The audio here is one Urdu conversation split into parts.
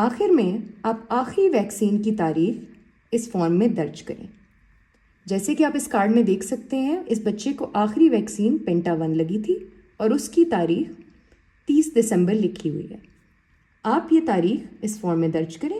آخر میں آپ آخری ویکسین کی تاریخ اس فارم میں درج کریں. جیسے کہ آپ اس کارڈ میں دیکھ سکتے ہیں، اس بچے کو آخری ویکسین پینٹا 1 لگی تھی اور اس کی تاریخ 30 دسمبر لکھی ہوئی ہے. آپ یہ تاریخ اس فارم میں درج کریں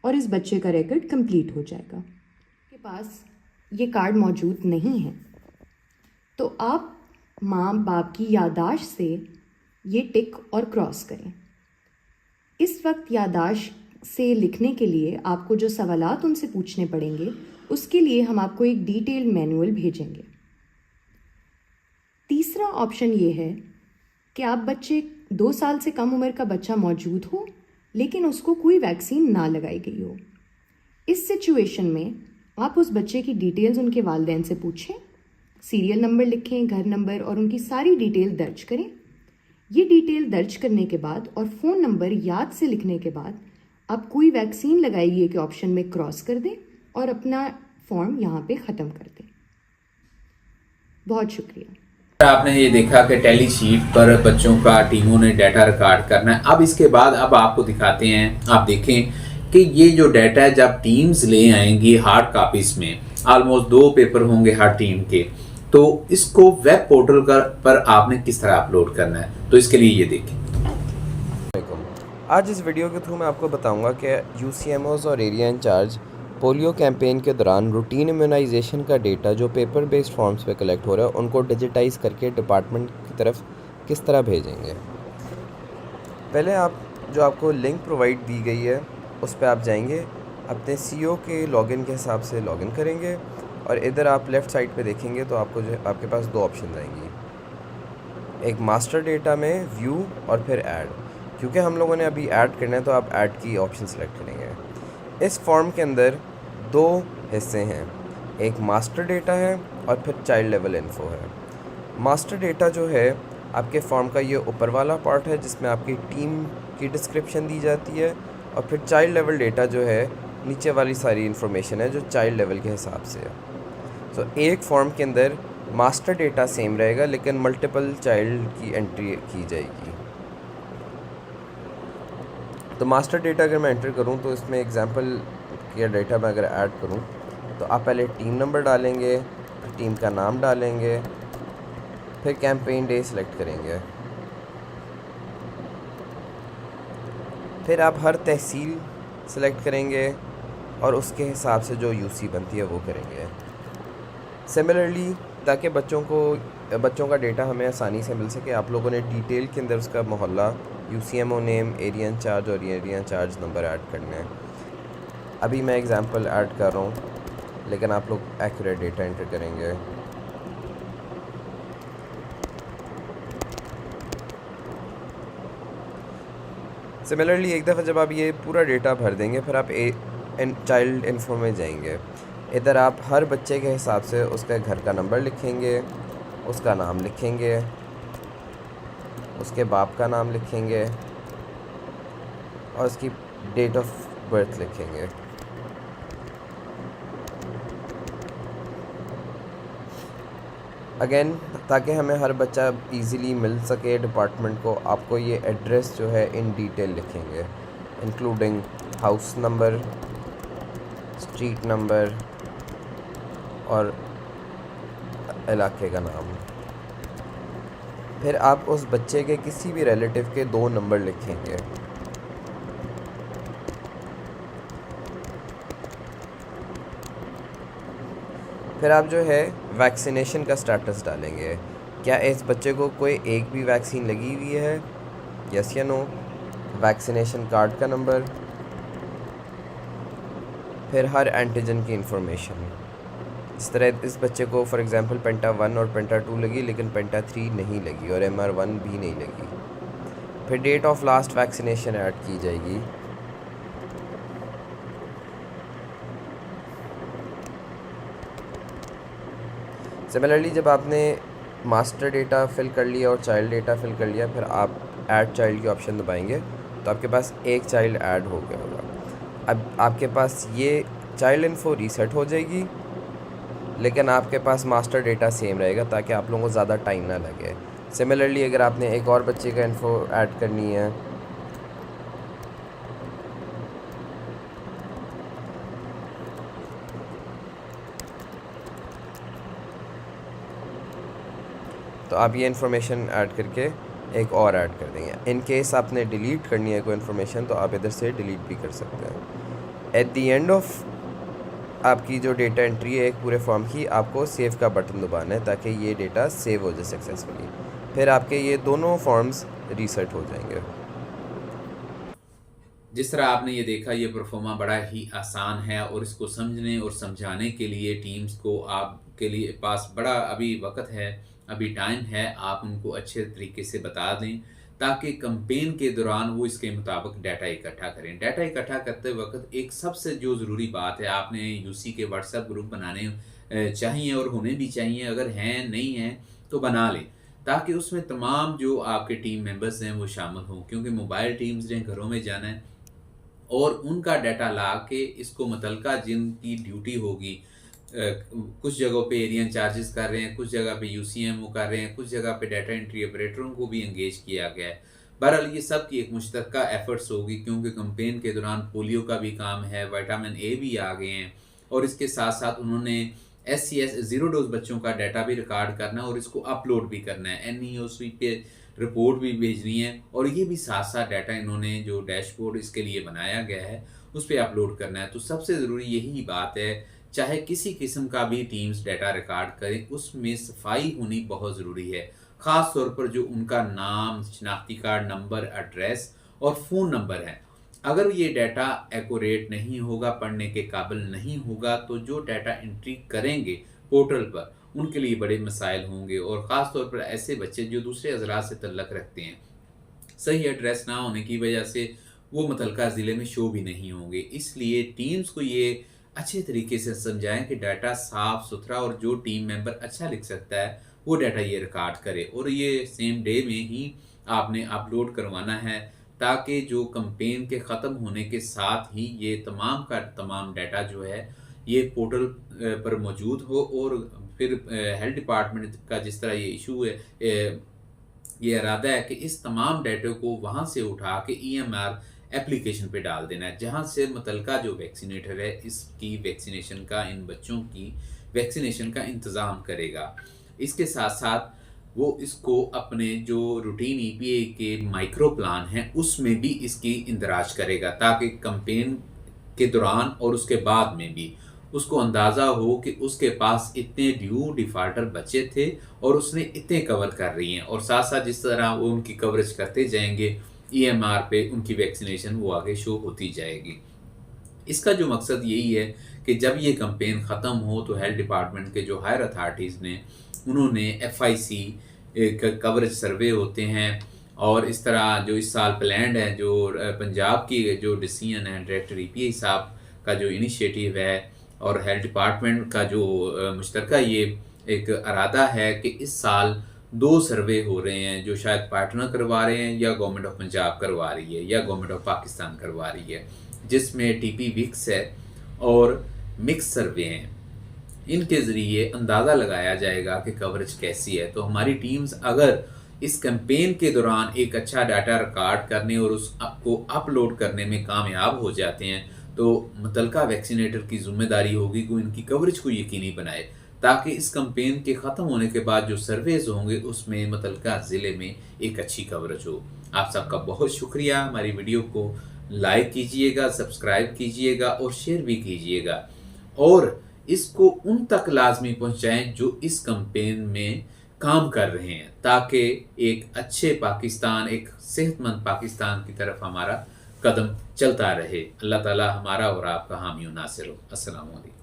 اور اس بچے کا ریکارڈ کمپلیٹ ہو جائے گا. آپ کے پاس یہ کارڈ موجود نہیں ہے تو آپ ماں باپ کی یادداشت سے یہ ٹک اور کراس کریں. اس وقت یادداشت سے لکھنے کے لیے آپ کو جو سوالات ان سے پوچھنے پڑیں گے اس کے لیے ہم آپ کو ایک ڈیٹیل مینول بھیجیں گے. تیسرا آپشن یہ ہے کہ آپ بچے 2 سال سے کم عمر کا بچہ موجود ہو لیکن اس کو کوئی ویکسین نہ لگائی گئی ہو. اس سچویشن میں آپ اس بچے کی ڈیٹیلز ان کے والدین سے پوچھیں، سیریل نمبر لکھیں، گھر نمبر اور ان کی ساری ڈیٹیل درج کریں. یہ ڈیٹیل درج کرنے کے بعد اور فون نمبر یاد سے لکھنے کے بعد آپ کوئی ویکسین لگائی گئی کے آپشن میں کراس کر دیں اور اپنا فارم یہاں پہ ختم کر دیں. بہت شکریہ. آپ نے یہ دیکھا کہ ٹیلی شیٹ پر بچوں کا ٹیموں نے ڈیٹا ریکارڈ کرنا ہے. اب اس کے بعد اب آپ کو دکھاتے ہیں، آپ دیکھیں کہ یہ جو ڈیٹا ہے جب ٹیمز لے آئیں گی ہارڈ کاپیز میں، آلموسٹ 2 پیپر ہوں گے ہر ٹیم کے، تو اس کو ویب پورٹل پر آپ نے کس طرح اپلوڈ کرنا ہے. تو اس کے لیے یہ دیکھیں. آج اس ویڈیو کے تھرو میں آپ کو بتاؤں گا کہ یو سی ایم اوز اور ایریا انچارج پولیو کیمپین کے دوران روٹین امیونائزیشن کا ڈیٹا جو پیپر بیسڈ فارمز پہ کلیکٹ ہو رہا ہے ان کو ڈیجیٹائز کر کے ڈپارٹمنٹ کی طرف کس طرح بھیجیں گے. پہلے آپ کو لنک پرووائڈ دی گئی ہے اس پہ آپ جائیں گے، اپنے سی او کے لاگ ان کے حساب سے لاگ ان کریں گے اور ادھر آپ لیفٹ سائڈ پہ دیکھیں گے تو آپ کو آپ کے پاس 2 آپشن آئیں گی، ایک ماسٹر ڈیٹا میں ویو اور پھر ایڈ. کیونکہ ہم لوگوں نے ابھی ایڈ کرنا ہے تو آپ ایڈ کی آپشن سلیکٹ کریں گے. اس فارم کے اندر 2 حصے ہیں، ایک ماسٹر ڈیٹا ہے اور پھر چائلڈ لیول انفو ہے. ماسٹر ڈیٹا جو ہے آپ کے فارم کا یہ اوپر والا پارٹ ہے جس میں آپ کی ٹیم کی ڈسکرپشن دی جاتی ہے، اور پھر چائلڈ لیول ڈیٹا جو ہے نیچے والی ساری انفارمیشن ہے جو چائلڈ لیول کے حساب سے ہے. تو ایک فارم کے اندر ماسٹر ڈیٹا سیم رہے گا لیکن ملٹیپل چائلڈ کی انٹری کی جائے گی. تو ماسٹر ڈیٹا اگر میں انٹر کروں تو اس میں ایگزامپل کے ڈیٹا میں اگر ایڈ کروں تو آپ پہلے ٹیم نمبر ڈالیں گے، پھر ٹیم کا نام ڈالیں گے، پھر کیمپین ڈے سلیکٹ کریں گے، پھر آپ ہر تحصیل سلیکٹ کریں گے اور اس کے حساب سے جو یو سی بنتی ہے وہ کریں گے. سملرلی تاکہ بچوں کا ڈیٹا ہمیں آسانی سے مل سکے، آپ لوگوں نے ڈیٹیل کے اندر اس کا محلہ، U C M O name, area incharge اور ایریا انچارج نمبر ایڈ کرنا ہے. ابھی میں ایگزامپل ایڈ کر رہا ہوں لیکن آپ لوگ ایکوریٹ ڈیٹا انٹر کریں گے. سملرلی ایک دفعہ جب آپ یہ پورا ڈیٹا بھر دیں گے پھر آپ چائلڈ انفو میں جائیں گے. ادھر آپ ہر بچے کے حساب سے اس کا گھر کا نمبر لکھیں گے، اس کا نام لکھیں گے، اس کے باپ کا نام لکھیں گے اور اس کی ڈیٹ آف برتھ لکھیں گے. اگین تاکہ ہمیں ہر بچہ ایزیلی مل سکے ڈپارٹمنٹ کو، آپ کو یہ ایڈریس جو ہے ان ڈیٹیل لکھیں گے، including house number, street number اور علاقے کا نام. پھر آپ اس بچے کے کسی بھی ریلیٹیو کے 2 نمبر لکھیں گے. پھر آپ جو ہے ویکسینیشن کا سٹیٹس ڈالیں گے، کیا اس بچے کو کوئی ایک بھی ویکسین لگی ہوئی ہے، یس یا نو، ویکسینیشن کارڈ کا نمبر، پھر ہر اینٹیجن کی انفارمیشن. اس طرح اس بچے کو فار ایگزامپل پینٹا 1 اور پینٹا 2 لگی لیکن پینٹا 3 نہیں لگی اور MR1 بھی نہیں لگی. پھر date of last vaccination add کی جائے گی. سملرلی جب آپ نے ماسٹر ڈیٹا فل کر لیا اور چائلڈ ڈیٹا فل کر لیا پھر آپ ایڈ چائلڈ کی آپشن دبائیں گے تو آپ کے پاس ایک چائلڈ ایڈ ہو گیا ہوگا. اب آپ کے پاس یہ چائلڈ انفو ریسیٹ ہو جائے گی لیکن آپ کے پاس ماسٹر ڈیٹا سیم رہے گا تاکہ آپ لوگوں کو زیادہ ٹائم نہ لگے. سملرلی اگر آپ نے ایک اور بچے کا انفو ایڈ کرنی ہے تو آپ یہ انفارمیشن ایڈ کر کے ایک اور ایڈ کر دیں گے. ان کیس آپ نے ڈیلیٹ کرنی ہے کوئی انفارمیشن تو آپ ادھر سے ڈیلیٹ بھی کر سکتے ہیں. ایٹ دی اینڈ آف آپ کی جو ڈیٹا انٹری ہے ایک پورے فارم کی، آپ کو سیو کا بٹن دبانا ہے تاکہ یہ ڈیٹا سیو ہو جائے سکسیزفلی. پھر آپ کے یہ دونوں فارمز ریسیٹ ہو جائیں گے. جس طرح آپ نے یہ دیکھا، یہ پرفارما بڑا ہی آسان ہے، اور اس کو سمجھنے اور سمجھانے کے لیے ٹیمز کو آپ کے لیے پاس بڑا ابھی وقت ہے، ابھی ٹائم ہے. آپ ان کو اچھے طریقے سے بتا دیں تاکہ کمپین کے دوران وہ اس کے مطابق ڈیٹا اکٹھا کریں. ڈیٹا اکٹھا کرتے وقت ایک سب سے جو ضروری بات ہے، آپ نے یو سی کے واٹس ایپ گروپ بنانے چاہیے اور ہونے بھی چاہیے. اگر ہیں نہیں ہیں تو بنا لیں تاکہ اس میں تمام جو آپ کے ٹیم ممبرز ہیں وہ شامل ہوں، کیونکہ موبائل ٹیمز نے گھروں میں جانا ہے اور ان کا ڈیٹا لا کے اس کو متعلقہ جن کی ڈیوٹی ہوگی، کچھ جگہوں پہ ایریا انچارجز کر رہے ہیں، کچھ جگہ پہ یو سی ایم او کر رہے ہیں، کچھ جگہ پہ ڈیٹا انٹری آپریٹروں کو بھی انگیج کیا گیا ہے. بہرحال یہ سب کی ایک مشترکہ ایفرٹس ہوگی، کیونکہ کمپین کے دوران پولیو کا بھی کام ہے، وائٹامن اے بھی آ گئے ہیں، اور اس کے ساتھ ساتھ انہوں نے ایس سی ایس 0 ڈوز بچوں کا ڈیٹا بھی ریکارڈ کرنا ہے اور اس کو اپلوڈ بھی کرنا ہے، این ای او سی پہ رپورٹ بھی بھیجنی ہے، اور یہ بھی ساتھ ساتھ ڈیٹا انہوں نے جو ڈیش بورڈ اس کے لیے بنایا گیا ہے اس پہ اپلوڈ کرنا ہے. تو سب سے ضروری یہی بات ہے، چاہے کسی قسم کا بھی ٹیمز ڈیٹا ریکارڈ کریں، اس میں صفائی ہونی بہت ضروری ہے، خاص طور پر جو ان کا نام، شناختی کارڈ نمبر، ایڈریس اور فون نمبر ہے. اگر یہ ڈیٹا ایکوریٹ نہیں ہوگا، پڑھنے کے قابل نہیں ہوگا، تو جو ڈیٹا انٹری کریں گے پورٹل پر ان کے لیے بڑے مسائل ہوں گے، اور خاص طور پر ایسے بچے جو دوسرے حضرات سے تعلق رکھتے ہیں. صحیح ایڈریس نہ ہونے کی وجہ سے وہ متعلقہ ضلع میں شو بھی نہیں ہوں گے. اس لیے ٹیمز کو یہ اچھے طریقے سے سمجھائیں کہ ڈیٹا صاف ستھرا، اور جو ٹیم ممبر اچھا لکھ سکتا ہے وہ ڈیٹا یہ ریکارڈ کرے، اور یہ سیم ڈے میں ہی آپ نے اپلوڈ کروانا ہے تاکہ جو کمپین کے ختم ہونے کے ساتھ ہی یہ تمام کا تمام ڈیٹا جو ہے یہ پورٹل پر موجود ہو. اور پھر ہیلتھ ڈپارٹمنٹ کا جس طرح یہ ایشو ہے، یہ ارادہ ہے کہ اس تمام ڈیٹا کو وہاں سے اٹھا کے ای ایم آر اپلیکیشن پہ ڈال دینا ہے، جہاں سے متعلقہ جو ویکسینیٹر ہے اس کی ویکسینیشن کا، ان بچوں کی ویکسینیشن کا انتظام کرے گا. اس کے ساتھ ساتھ وہ اس کو اپنے جو روٹین ای پی اے کے مائکرو پلان ہیں اس میں بھی اس کی اندراج کرے گا، تاکہ کمپین کے دوران اور اس کے بعد میں بھی اس کو اندازہ ہو کہ اس کے پاس اتنے ڈیو ڈیفالٹر بچے تھے اور اس نے اتنے کور کر رہی ہیں، اور ساتھ ساتھ جس طرح وہ ان کی کوریج کرتے جائیں گے ای ایم آر پہ ان کی ویکسینیشن وہ آگے شو ہوتی جائے گی. اس کا جو مقصد یہی ہے کہ جب یہ کمپین ختم ہو تو ہیلتھ ڈپارٹمنٹ کے جو ہائر اتھارٹیز نے انہوں نے ایف آئی سی کوریج سروے ہوتے ہیں، اور اس طرح جو اس سال پلانڈ ہے، جو پنجاب کی جو ڈیسیژن ہے ڈائریکٹر ای پی آئی صاحب کا جو انیشیٹو ہے اور ہیلتھ ڈپارٹمنٹ کا جو مشترکہ یہ ایک ارادہ ہے کہ اس سال 2 سروے ہو رہے ہیں، جو شاید پارٹنر کروا رہے ہیں یا گورنمنٹ آف پنجاب کروا رہی ہے یا گورنمنٹ آف پاکستان کروا رہی ہے، جس میں ٹی پی وکس ہے اور مکس سروے ہیں. ان کے ذریعے اندازہ لگایا جائے گا کہ کوریج کیسی ہے. تو ہماری ٹیمز اگر اس کیمپین کے دوران ایک اچھا ڈیٹا ریکارڈ کرنے اور اس کو اپلوڈ کرنے میں کامیاب ہو جاتے ہیں تو متعلقہ ویکسینیٹر کی ذمہ داری ہوگی کہ ان کی کوریج کو یقینی بنائے، تاکہ اس کمپین کے ختم ہونے کے بعد جو سرویز ہوں گے اس میں متعلقہ ضلع میں ایک اچھی کوریج ہو. آپ سب کا بہت شکریہ. ہماری ویڈیو کو لائک کیجئے گا، سبسکرائب کیجئے گا اور شیئر بھی کیجئے گا، اور اس کو ان تک لازمی پہنچائیں جو اس کمپین میں کام کر رہے ہیں، تاکہ ایک اچھے پاکستان، ایک صحت مند پاکستان کی طرف ہمارا قدم چلتا رہے. اللہ تعالی ہمارا اور آپ کا حامی و ناصر ہو. السلام علیکم.